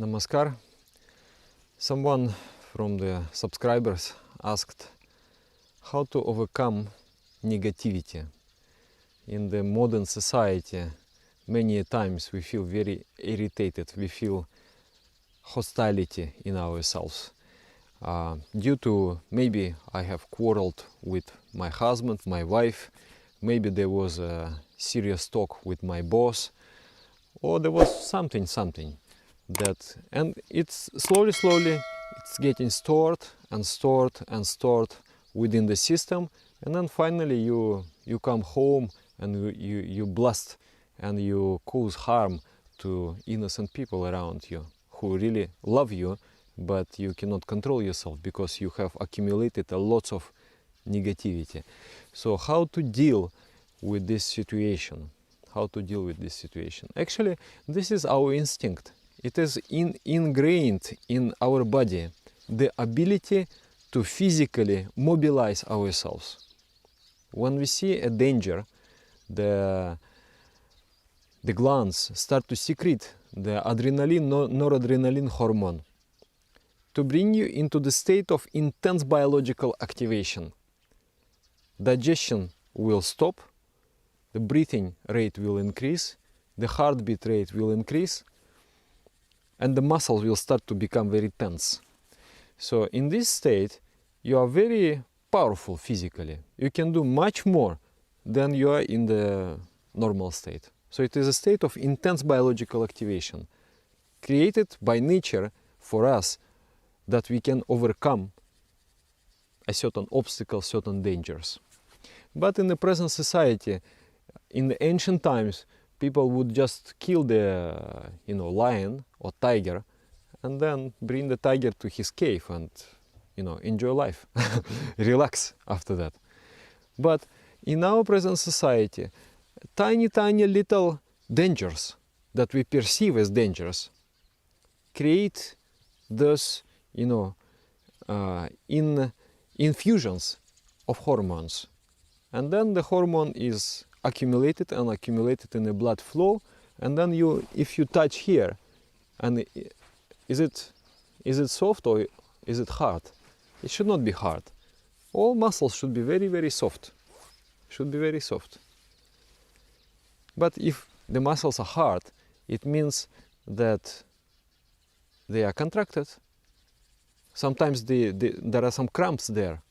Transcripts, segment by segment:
Namaskar. Someone from the subscribers asked how to overcome negativity. In the modern society, many times we feel very irritated, we feel hostility in ourselves. Due to maybe I have quarreled with my husband, my wife, maybe there was a serious talk with my boss, or there was something that, and it's slowly it's getting stored within the system, and then finally you come home and you blast and you cause harm to innocent people around you who really love you, but you cannot control yourself because you have accumulated a lot of negativity. So how to deal with this situation? Actually, this is our instinct. It is ingrained in our body, the ability to physically mobilize ourselves. When we see a danger, the glands start to secrete the adrenaline, noradrenaline hormone to bring you into the state of intense biological activation. Digestion will stop, the breathing rate will increase, the heartbeat rate will increase, and the muscles will start to become very tense. So in this state, you are very powerful physically. You can do much more than you are in the normal state. So it is a state of intense biological activation, created by nature for us, that we can overcome a certain obstacle, certain dangers. But in the present society, in the ancient times, people would just kill the lion or tiger and then bring the tiger to his cave and enjoy life, relax after that. But in our present society, tiny little dangers that we perceive as dangerous create those infusions of hormones, and then the hormone is accumulated in the blood flow, and then if you touch here, and is it soft or is it hard? It should not be hard. All muscles should be very soft. But if the muscles are hard, it means that they are contracted. Sometimes there are some cramps there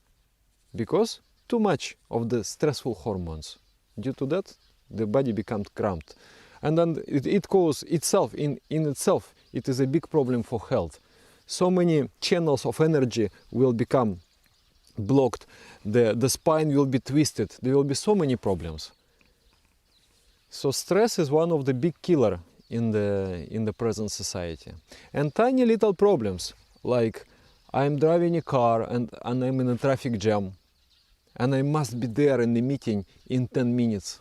because too much of the stressful hormones. Due to that, the body becomes cramped, and then it causes itself in itself. It is a big problem for health. So many channels of energy will become blocked. The spine will be twisted. There will be so many problems. So stress is one of the big killer in the present society. And tiny little problems like I'm driving a car and I'm in a traffic jam, and I must be there in the meeting in 10 minutes.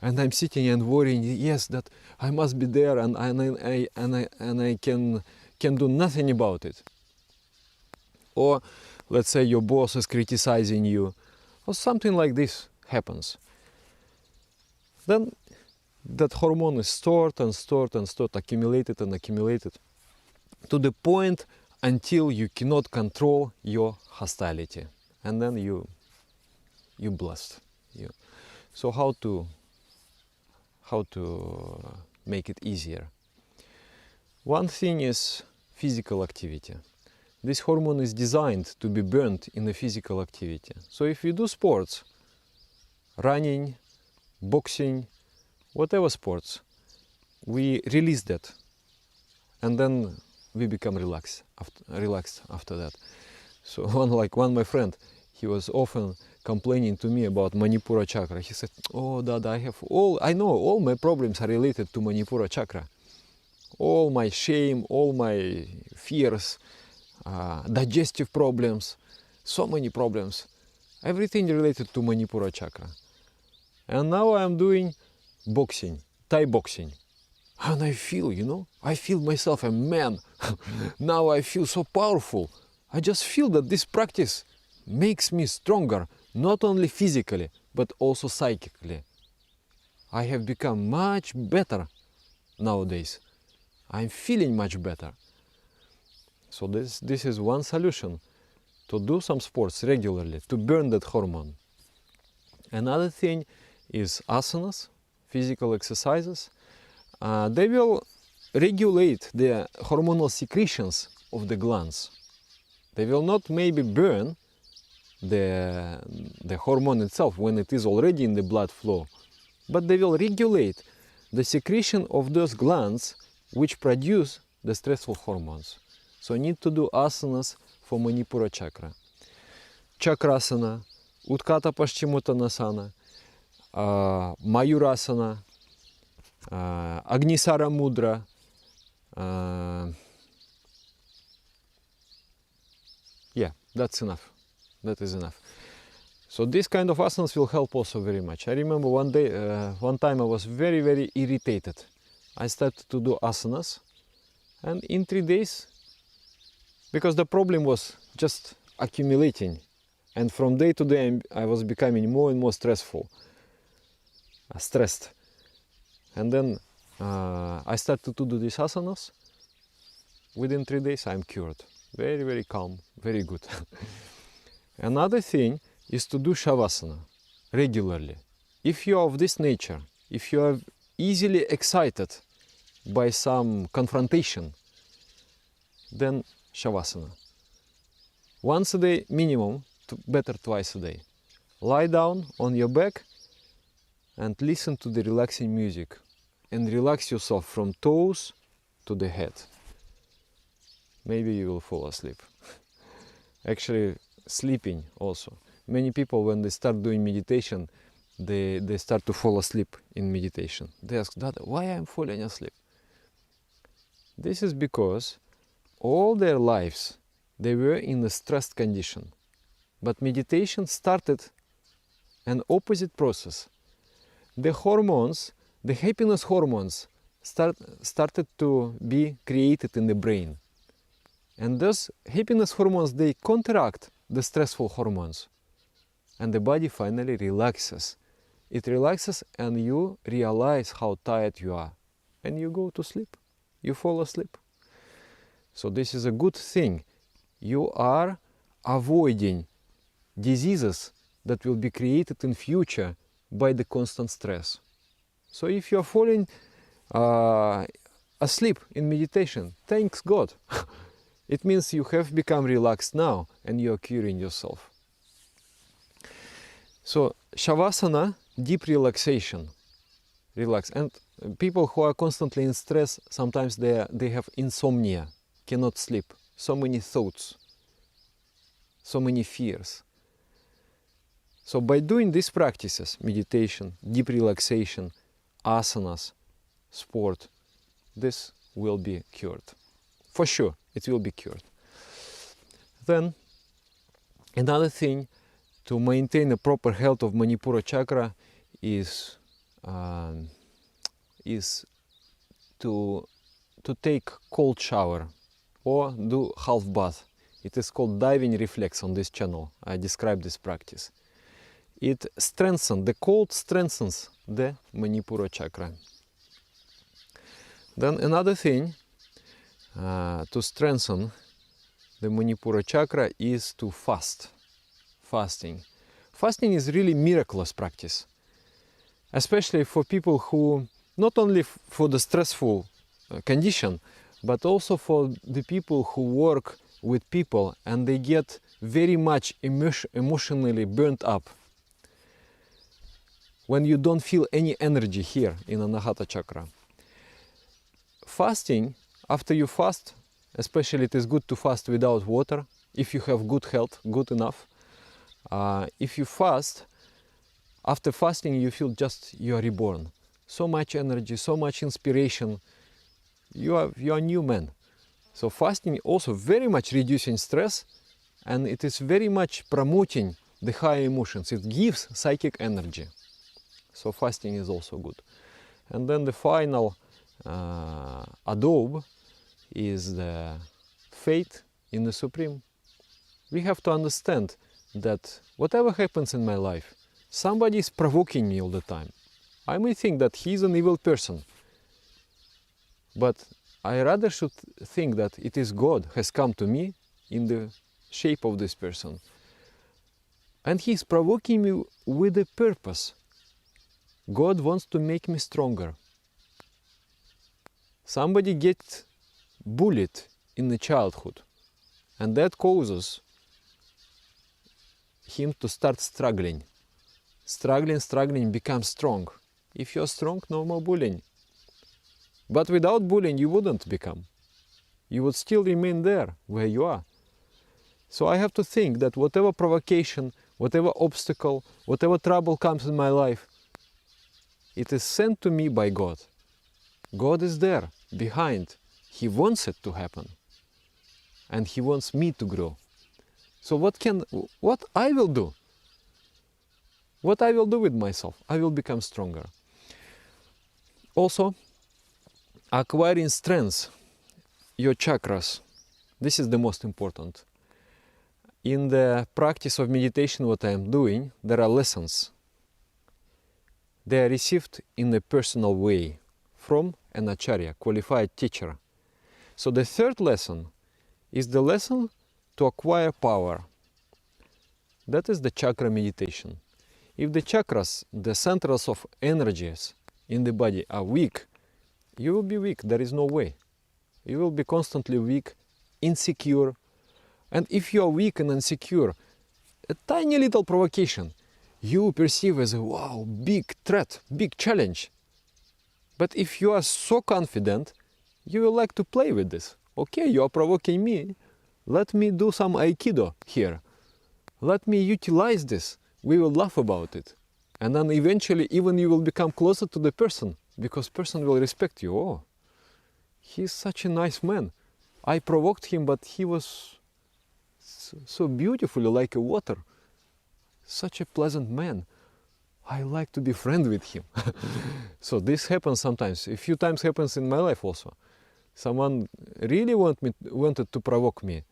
And I'm sitting and worrying, yes, that I must be there, and I can do nothing about it. Or let's say your boss is criticizing you, or something like this happens. Then that hormone is stored, accumulated to the point until you cannot control your hostility, and then you blast. So how to make it easier? One thing is physical activity. This hormone is designed to be burned in the physical activity. So if you do sports, running, boxing, whatever sports, we release that, and then we become relaxed after that. So one my friend, he was often complaining to me about Manipura chakra. He said, "Oh, Dad, I know all my problems are related to Manipura chakra. All my shame, all my fears, digestive problems, so many problems, everything related to Manipura chakra. And now I am doing boxing, Thai boxing. And I feel myself a man. Now I feel so powerful. I just feel that this practice makes me stronger, not only physically, but also psychically. I have become much better nowadays. I'm feeling much better. So this is one solution, to do some sports regularly, to burn that hormone. Another thing is asanas, physical exercises. They will regulate the hormonal secretions of the glands. They will not maybe burn the hormone itself when it is already in the blood flow, but they will regulate the secretion of those glands which produce the stressful hormones. So need to do asanas for Manipura chakra. Chakrasana, Utkata Paschimottanasana, Mayurasana, Agnisara Mudra, yeah, that's enough. That is enough. So this kind of asanas will help also very much. I remember one time I was very, very irritated. I started to do asanas, and in 3 days, because the problem was just accumulating, and from day to day I was becoming more and more stressed. And then I started to do these asanas. Within 3 days I'm cured. Very, very calm, very good. Another thing is to do shavasana regularly. If you are of this nature, if you are easily excited by some confrontation, then shavasana. Once a day minimum, better twice a day. Lie down on your back and listen to the relaxing music and relax yourself from toes to the head. Maybe you will fall asleep. Actually, sleeping also. Many people, when they start doing meditation, they start to fall asleep in meditation. They ask, Dada, why I'm falling asleep? This is because all their lives they were in a stressed condition. But meditation started an opposite process. The hormones, the happiness hormones, started to be created in the brain. And those happiness hormones, they counteract the stressful hormones. And the body finally relaxes. It relaxes and you realize how tired you are. And you go to sleep. You fall asleep. So this is a good thing. You are avoiding diseases that will be created in future by the constant stress. So if you are falling asleep in meditation, thanks God. It means you have become relaxed now and you are curing yourself. So Shavasana, deep relaxation. Relax. And people who are constantly in stress, sometimes they have insomnia, cannot sleep. So many thoughts, so many fears. So by doing these practices, meditation, deep relaxation, asanas, sport, this will be cured. For sure, it will be cured. Then, another thing to maintain a proper health of Manipura chakra is to take cold shower or do half bath. It is called diving reflex on this channel. I describe this practice. It strengthens, the cold strengthens the Manipura chakra. Then another thing to strengthen the Manipura chakra is to fast. Fasting. Fasting is really miraculous practice, especially for people who, not only for the stressful condition, but also for the people who work with people and they get very much emotionally burnt up. When you don't feel any energy here in Anahata chakra. Fasting, after you fast, especially it is good to fast without water, if you have good health, good enough. If you fast, after fasting you feel just you are reborn. So much energy, so much inspiration. You are a new man. So fasting also very much reducing stress, and it is very much promoting the higher emotions. It gives psychic energy. So fasting is also good. And then the final adobe is the faith in the Supreme. We have to understand that whatever happens in my life, somebody is provoking me all the time. I may think that he's an evil person, but I rather should think that it is God has come to me in the shape of this person. And He is provoking me with a purpose. God wants to make me stronger. Somebody gets bullied in the childhood, and that causes him to start struggling. Struggling, become strong. If you're strong, no more bullying. But without bullying, you wouldn't become. You would still remain there where you are. So I have to think that whatever provocation, whatever obstacle, whatever trouble comes in my life, it is sent to me by God. God is there, behind. He wants it to happen. And He wants me to grow. So what I will do? What I will do with myself? I will become stronger. Also, acquiring strength, your chakras. This is the most important. In the practice of meditation, what I am doing, there are lessons. They are received in a personal way from an acharya, qualified teacher. So the third lesson is the lesson to acquire power. That is the chakra meditation. If the chakras, the centers of energies in the body are weak, you will be weak, there is no way. You will be constantly weak, insecure. And if you are weak and insecure, a tiny little provocation, you perceive as a wow, big threat, big challenge. But if you are so confident, you will like to play with this. Okay, you are provoking me. Let me do some aikido here. Let me utilize this. We will laugh about it. And then eventually even you will become closer to the person, because person will respect you. Oh, he's such a nice man. I provoked him, but he was so beautiful, like a water. Such a pleasant man. I like to be friend with him. So this happens sometimes. A few times happens in my life also. Someone really wanted to provoke me,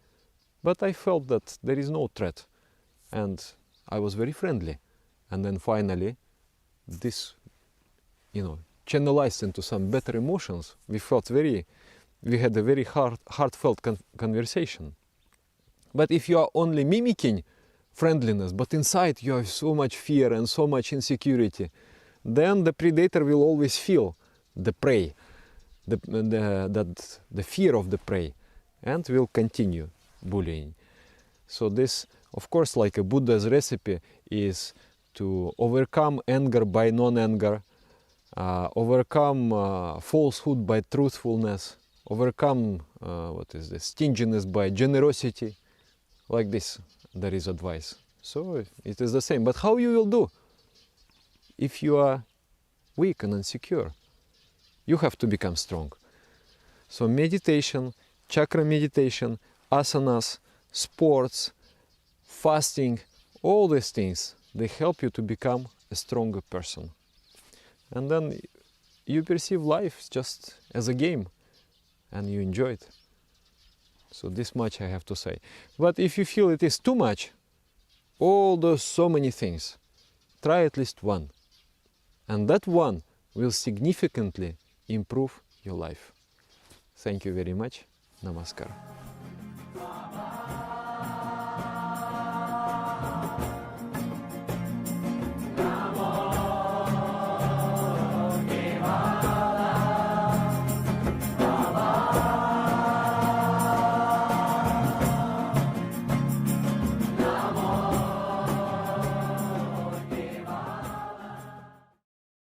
but I felt that there is no threat, and I was very friendly. And then finally, this, channelized into some better emotions. We had a very heartfelt conversation. But if you are only mimicking friendliness, but inside you have so much fear and so much insecurity, then the predator will always feel the prey, the fear of the prey, and will continue bullying. So this, of course, like a Buddha's recipe, is to overcome anger by non-anger, overcome falsehood by truthfulness, overcome stinginess by generosity. Like this, there is advice. So it is the same. But how you will do if you are weak and insecure? You have to become strong. So meditation, chakra meditation, asanas, sports, fasting, all these things, they help you to become a stronger person. And then you perceive life just as a game and you enjoy it. So this much I have to say. But if you feel it is too much, all those so many things, try at least one. And that one will significantly improve your life. Thank you very much. Namaskar.